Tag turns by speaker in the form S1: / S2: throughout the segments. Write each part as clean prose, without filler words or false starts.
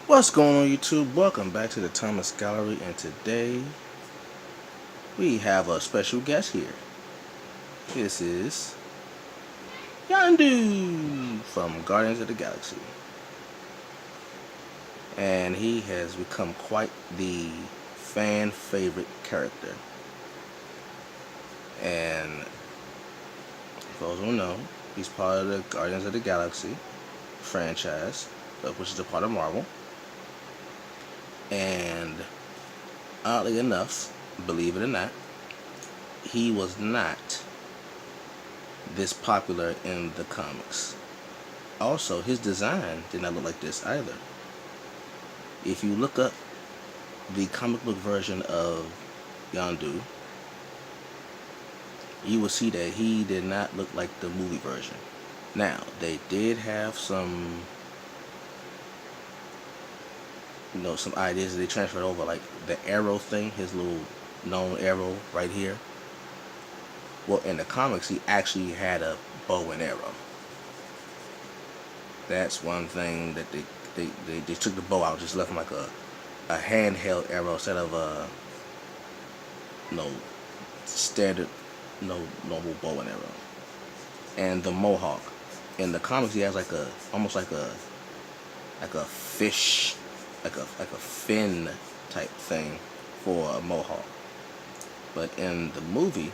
S1: What's going on YouTube? Welcome back to the Thomas Gallery, and today we have a special guest here. This is Yondu from Guardians of the Galaxy. And he has become quite the fan favorite character. And for those who don't know, he's part of the Guardians of the Galaxy franchise, which is a part of Marvel. And oddly enough, believe it or not, he was not this popular in the comics. Also, his design did not look like this either. If you look up the comic book version of Yondu, you will see that he did not look like the movie version. Now, they did have some ideas that they transferred over, like the arrow thing, his little known arrow right here. Well, in the comics, he actually had a bow and arrow. That's one thing that they took the bow out, just left him like a handheld arrow instead of a standard normal bow and arrow. And the mohawk. In the comics, he has like almost like a fish, like a fin type thing for a mohawk. But in the movie,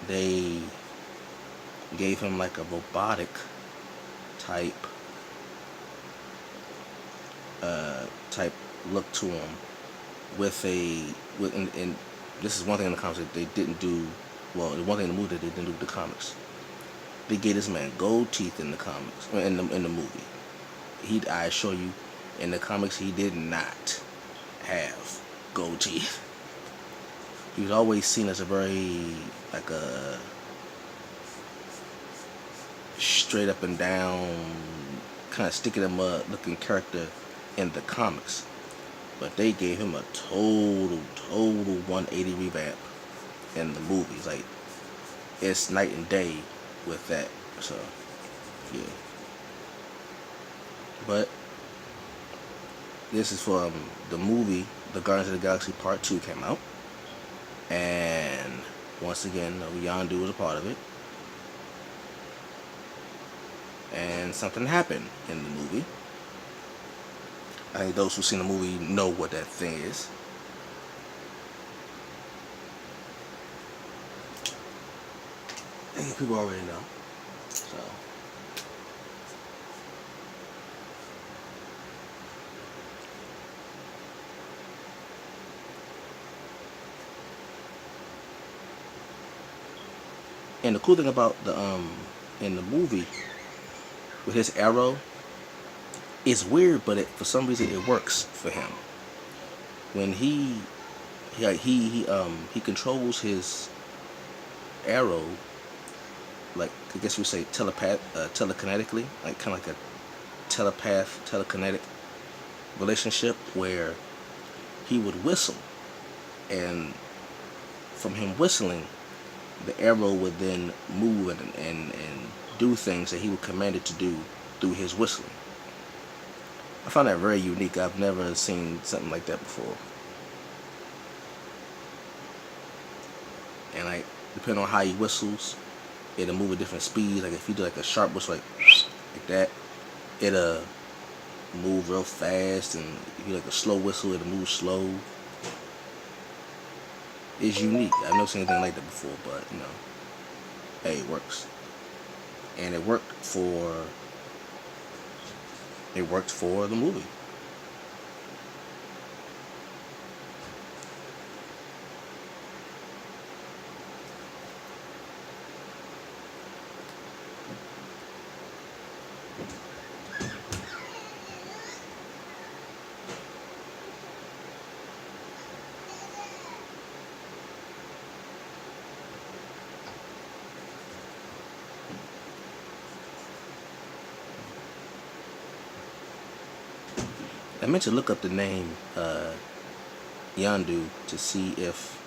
S1: they gave him like a robotic type look to him and this is one thing in the comics that they didn't do. Well, the one thing in the movie that they didn't do with the comics, they gave this man gold teeth in the comics. In the movie, I assure you, in the comics he did not have gold teeth. He was always seen as a very like a straight up and down, kind of stick in the mud looking character in the comics. But they gave him a total 180 revamp in the movies. Like, it's night and day with that. So, yeah. But this is from the movie, The Guardians of the Galaxy Part 2 came out. And once again, Yondu was a part of it. And something happened in the movie. I think those who've seen the movie know what that thing is. I think people already know. So, and the cool thing about the in the movie with his arrow, it's weird, but for some reason it works for him. When he controls his arrow, like, I guess you would say telekinetically, like kind of like a telekinetic relationship, where he would whistle, and from him whistling, the arrow would then move and do things that he would command it to do through his whistling. I found that very unique. I've never seen something like that before. And like, depending on how he whistles, it'll move at different speeds. Like if you do like a sharp whistle, like that, it'll move real fast. And if you like a slow whistle, it'll move slow. It's unique. I've never seen anything like that before, but hey, it works. And it worked for the movie. I meant to look up the name Yondu to see if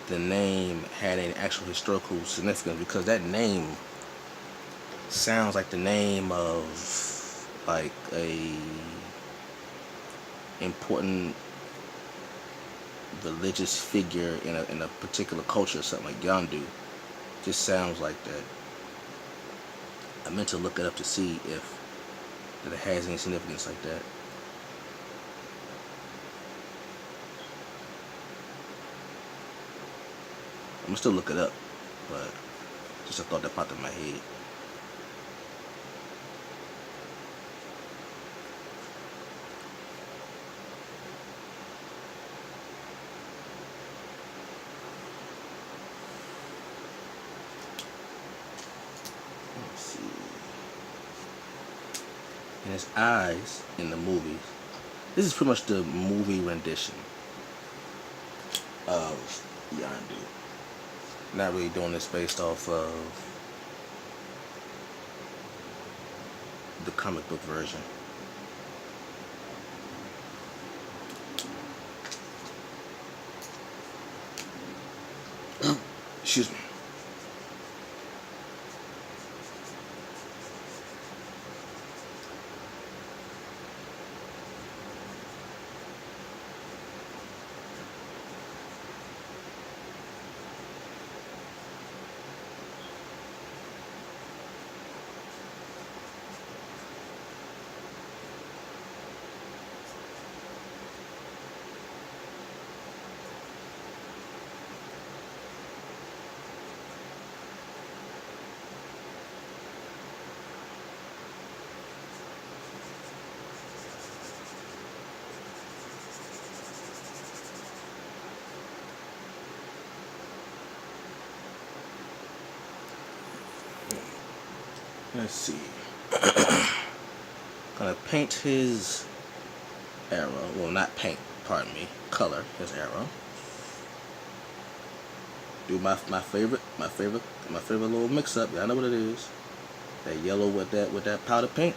S1: the name had any actual historical significance, because that name sounds like the name of like a important religious figure in a particular culture, something like Yondu. Just sounds like that. I meant to look it up to see if that it has any significance like that. I'm gonna still look it up, but just a thought that popped in my head. Let's see. And his eyes in the movie. This is pretty much the movie rendition of Yondu. Not really doing this based off of the comic book version. Excuse me. Let's see. Gonna paint his arrow. Well, not paint. Pardon me. Color his arrow. Do my favorite little mix up. Y'all know what it is. That yellow with that powder pink.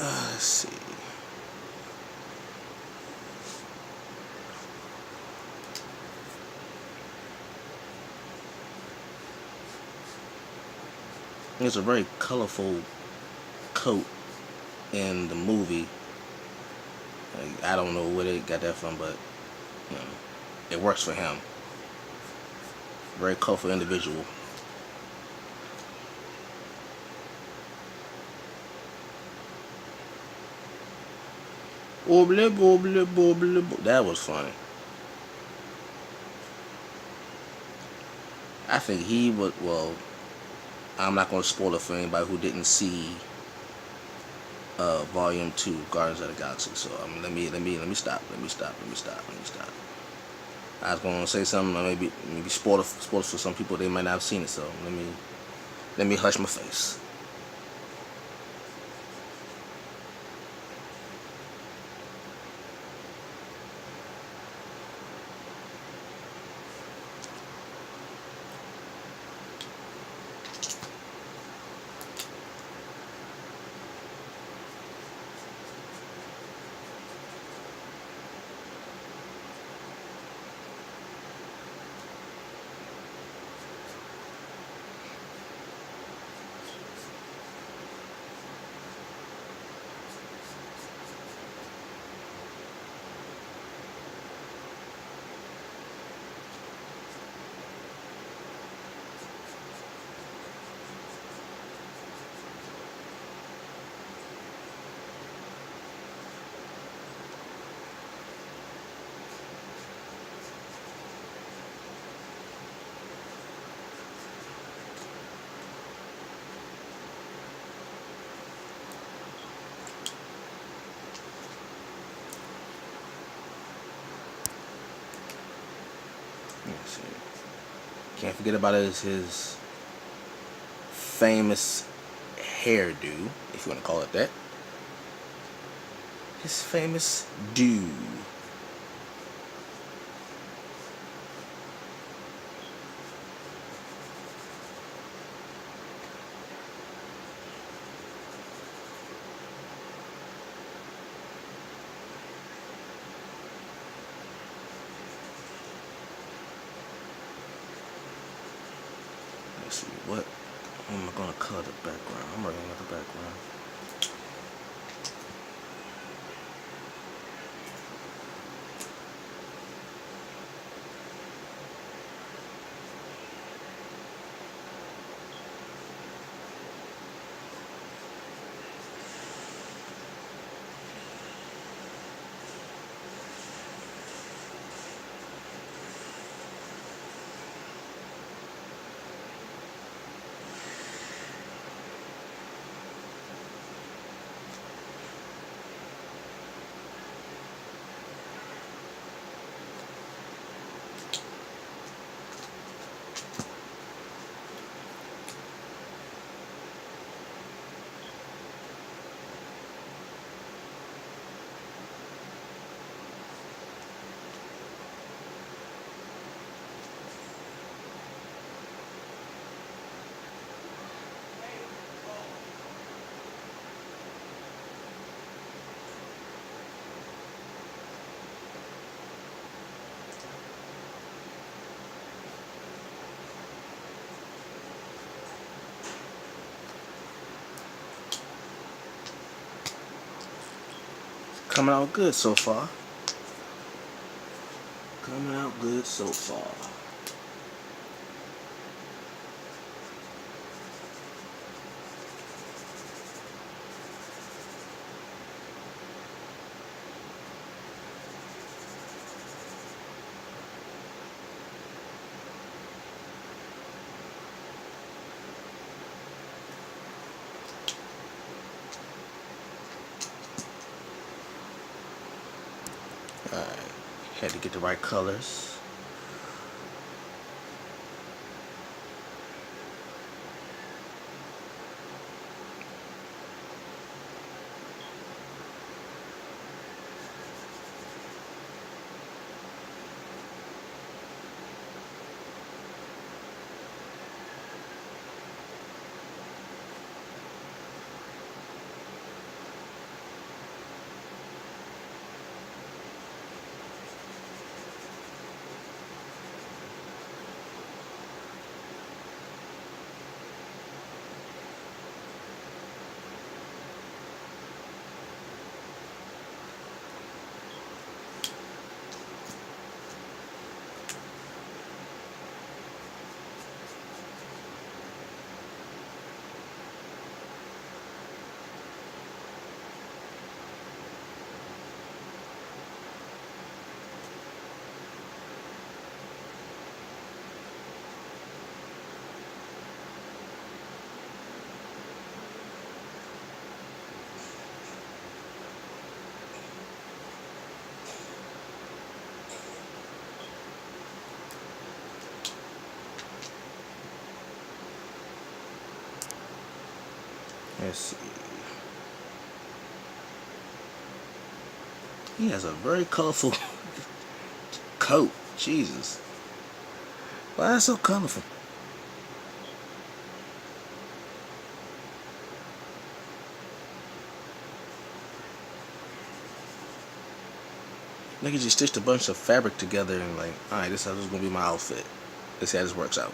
S1: Let's see. It's a very colorful coat in the movie. I don't know where they got that from, but you know, it works for him. Very colorful individual. That was funny. I think he would. Well, I'm not going to spoil it for anybody who didn't see Volume 2, Guardians of the Galaxy. So let me stop. I was going to say something, maybe spoil it for some people. They might not have seen it. So let me hush my face. Let's see. Can't forget about his famous hairdo, if you want to call it that. His famous do. see, what am I gonna color the background? I'm already got the background. Coming out good so far. Coming out good so far. Alright, had to get the right colors. Let's see. He has a very colorful coat. Jesus. Why is it so colorful? Like he just stitched a bunch of fabric together and like, alright, this is gonna be my outfit. Let's see how this works out.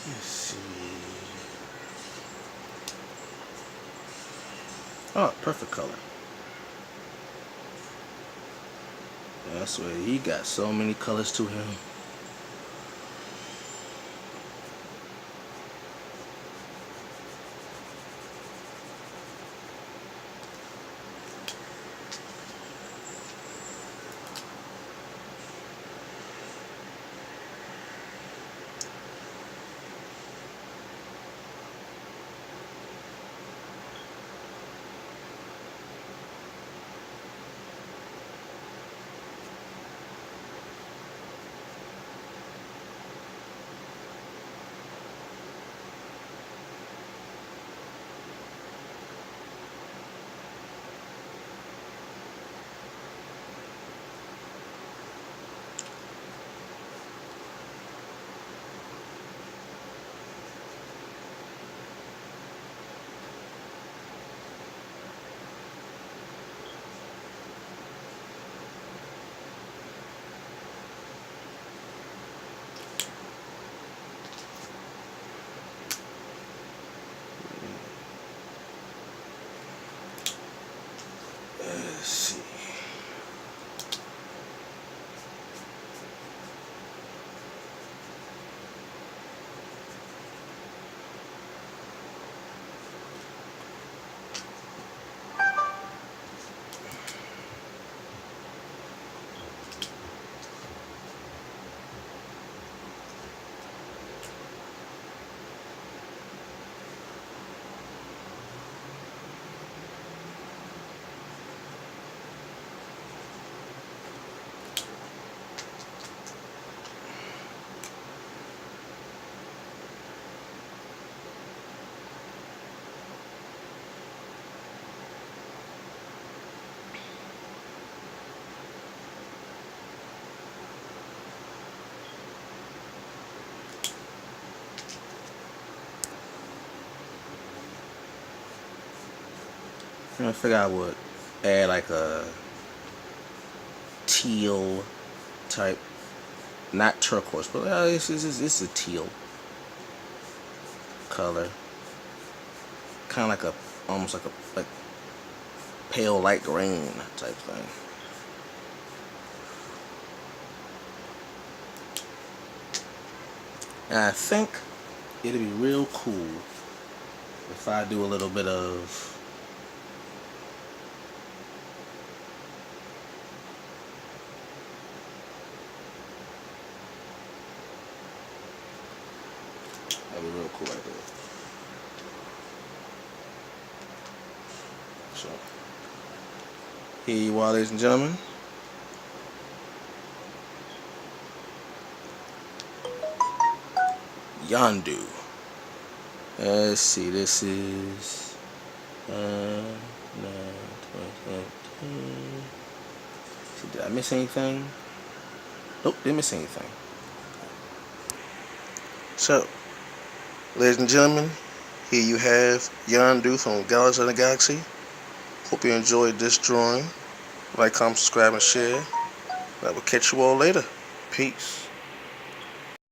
S1: Let's see. Oh, perfect color. That's where he got so many colors to him. Let's see. I figure I would add like a teal type, not turquoise, but it's a teal color, kind of like a almost like pale light green type thing. And I think it'd be real cool if I do a little bit of that'd be real cool right there. So here you are, ladies and gentlemen. Yondu. Let's see, this is 9, 2017. Did I miss anything? Nope, didn't miss anything. So, ladies and gentlemen, here you have Yondu from Galaxy of the Galaxy. Hope you enjoyed this drawing. Like, comment, subscribe, and share. I will catch you all later. Peace.